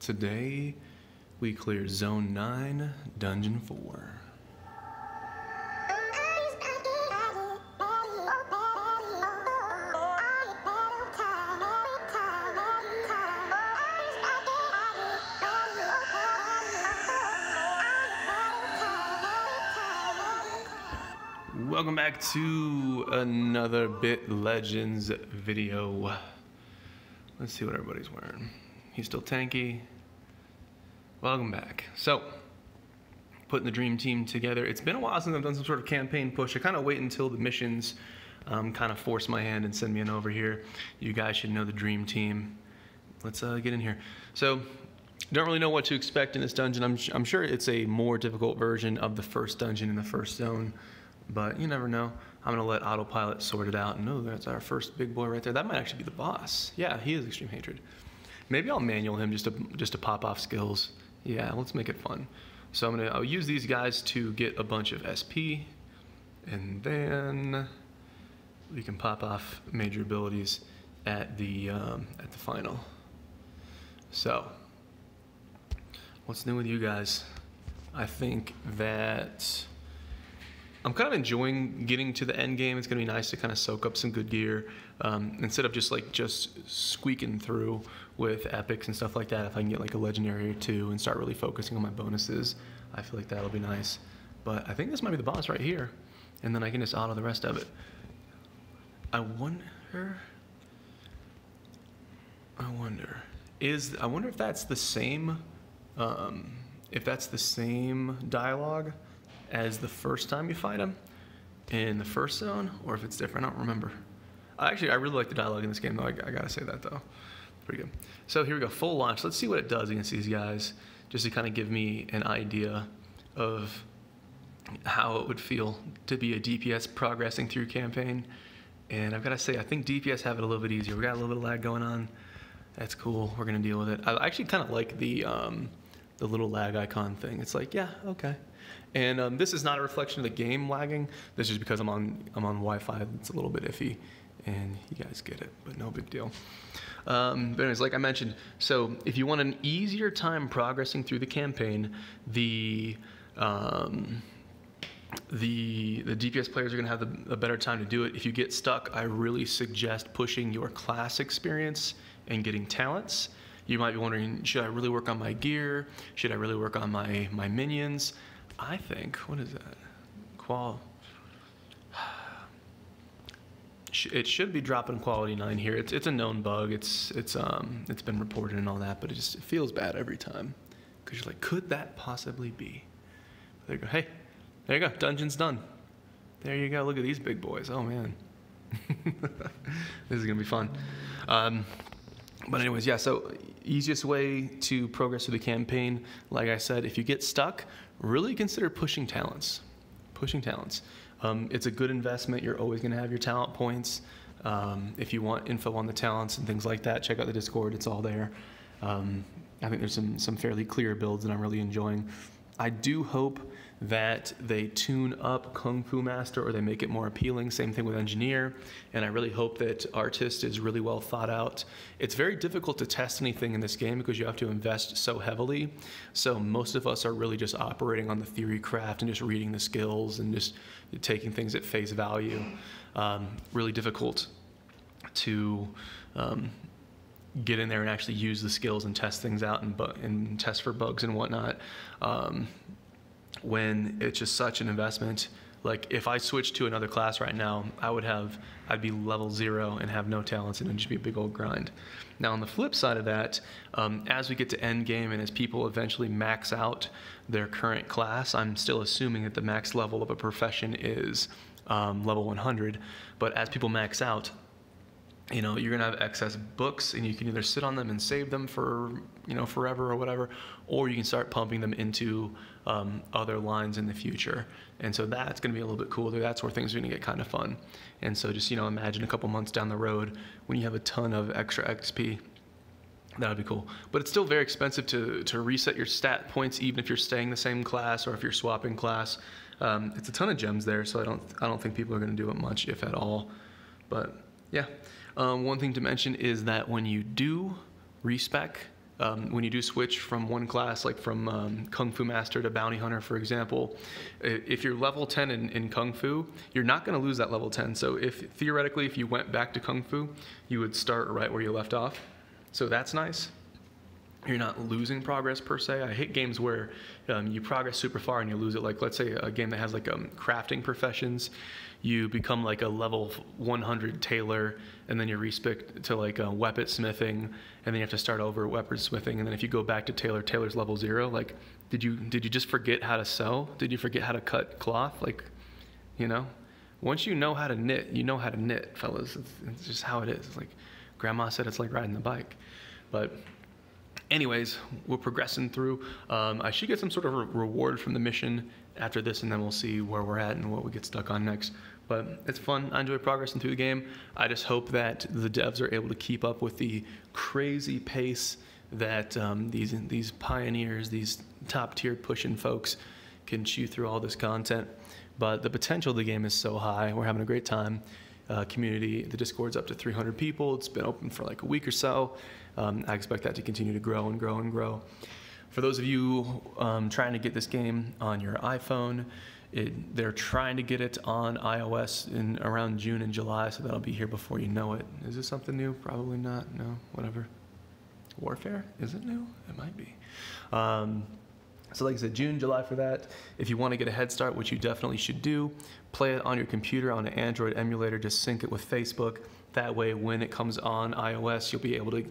Today, we clear Zone 9, Dungeon 4. Welcome back to another Bit Legends video. Let's see what everybody's wearing. He's still tanky. Welcome back. So, putting the dream team together. It's been a while since I've done some sort of campaign push. I kind of wait until the missions kind of force my hand and send me in over here. You guys should know the dream team. Let's get in here. So, don't really know what to expect in this dungeon. I'm sure it's a more difficult version of the first dungeon in the first zone. But you never know. I'm going to let Autopilot sort it out. No, that's our first big boy right there. That might actually be the boss. Yeah, he is Extreme Hatred. Maybe I'll manual him just to pop off skills. Yeah, let's make it fun. So I'll use these guys to get a bunch of SP. And then we can pop off major abilities at the final. So, what's new with you guys? I think that I'm kind of enjoying getting to the end game. It's going to be nice to kind of soak up some good gear instead of just squeaking through with epics and stuff like that. If I can get like a legendary or two and start really focusing on my bonuses, I feel like that'll be nice. But I think this might be the boss right here, and then I can just auto the rest of it. I wonder if that's the same dialogue as the first time you fight him in the first zone, or if it's different. I don't remember. Actually, I really like the dialogue in this game, though. I gotta say that, though. Pretty good. So here we go, full launch. Let's see what it does against these guys, just to kind of give me an idea of how it would feel to be a DPS progressing through campaign. And I've got to say, I think DPS have it a little bit easier. We got a little bit of lag going on. That's cool. We're gonna deal with it. I actually kind of like the little lag icon thing. It's like, yeah, okay. And this is not a reflection of the game lagging. This is because I'm on Wi-Fi. It's a little bit iffy, and you guys get it, but no big deal. But anyways, like I mentioned, so if you want an easier time progressing through the campaign, the DPS players are going to have a better time to do it. If you get stuck, I really suggest pushing your class experience and getting talents. You might be wondering, should I really work on my gear? Should I really work on my minions? I think, what is that? It should be dropping quality 9 here. It's a known bug. It's been reported and all that, but it feels bad every time because you're like, could that possibly be? There you go. Hey, there you go. Dungeon's done. There you go. Look at these big boys. Oh man, this is gonna be fun. But anyways, yeah, so easiest way to progress through the campaign, like I said, if you get stuck, really consider pushing talents. It's a good investment. You're always going to have your talent points. If you want info on the talents and things like that, check out the Discord. It's all there. I think there's some fairly clear builds that I'm really enjoying. I do hope that they tune up Kung Fu Master or they make it more appealing. Same thing with Engineer. And I really hope that Artist is really well thought out. It's very difficult to test anything in this game because you have to invest so heavily. So most of us are really just operating on the theory craft and just reading the skills and just taking things at face value. Really difficult to get in there and actually use the skills and test things out and test for bugs and whatnot. When it's just such an investment. Like if I switched to another class right now, I'd be level 0 and have no talents and it'd just be a big old grind. Now on the flip side of that, as we get to end game and as people eventually max out their current class, I'm still assuming that the max level of a profession is level 100, but as people max out, you know, you're gonna have excess books and you can either sit on them and save them for, you know, forever or whatever, or you can start pumping them into other lines in the future. And so that's gonna be a little bit cooler. That's where things are gonna get kind of fun. And so just, you know, imagine a couple months down the road when you have a ton of extra XP. That would be cool. But it's still very expensive to reset your stat points, even if you're staying the same class or if you're swapping class. It's a ton of gems there, so I don't think people are gonna do it much, if at all. But yeah. One thing to mention is that when you do respec when you do switch from one class, like from Kung Fu Master to Bounty Hunter, for example, if you're level 10 in Kung Fu, you're not going to lose that level 10. So theoretically, if you went back to Kung Fu, you would start right where you left off. So that's nice. You're not losing progress per se. I hate games where you progress super far and you lose it. Like, let's say a game that has like crafting professions. You become like a level 100 tailor, and then you respec to like weapon smithing, and then you have to start over weapon smithing. And then if you go back to tailor, tailor's level 0. Like, did you just forget how to sew? Did you forget how to cut cloth? Like, you know, once you know how to knit, you know how to knit, fellas. It's just how it is. It's like Grandma said, it's like riding the bike. But anyways, we're progressing through. I should get some sort of reward from the mission after this, and then we'll see where we're at and what we get stuck on next. But it's fun. I enjoy progressing through the game. I just hope that the devs are able to keep up with the crazy pace that these pioneers, these top-tier pushing folks can chew through all this content. But the potential of the game is so high. We're having a great time. Community, the Discord's up to 300 people. It's been open for like a week or so. I expect that to continue to grow and grow and grow. For those of you trying to get this game on your iPhone, they're trying to get it on iOS in around June and July, so that'll be here before you know it. Is this something new? Probably not. No, whatever. Warfare? Is it new? It might be. So like I said, June, July for that. If you want to get a head start, which you definitely should do, play it on your computer on an Android emulator. Just sync it with Facebook. That way, when it comes on iOS, you'll be able to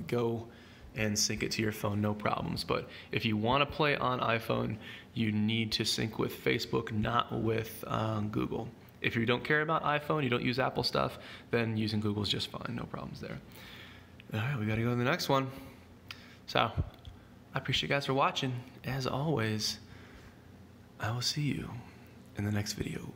go and sync it to your phone, no problems. But if you want to play on iPhone, you need to sync with Facebook, not with Google. If you don't care about iPhone, you don't use Apple stuff, then using Google is just fine, no problems there. All right, we got to go to the next one. So, I appreciate you guys for watching. As always, I will see you in the next video.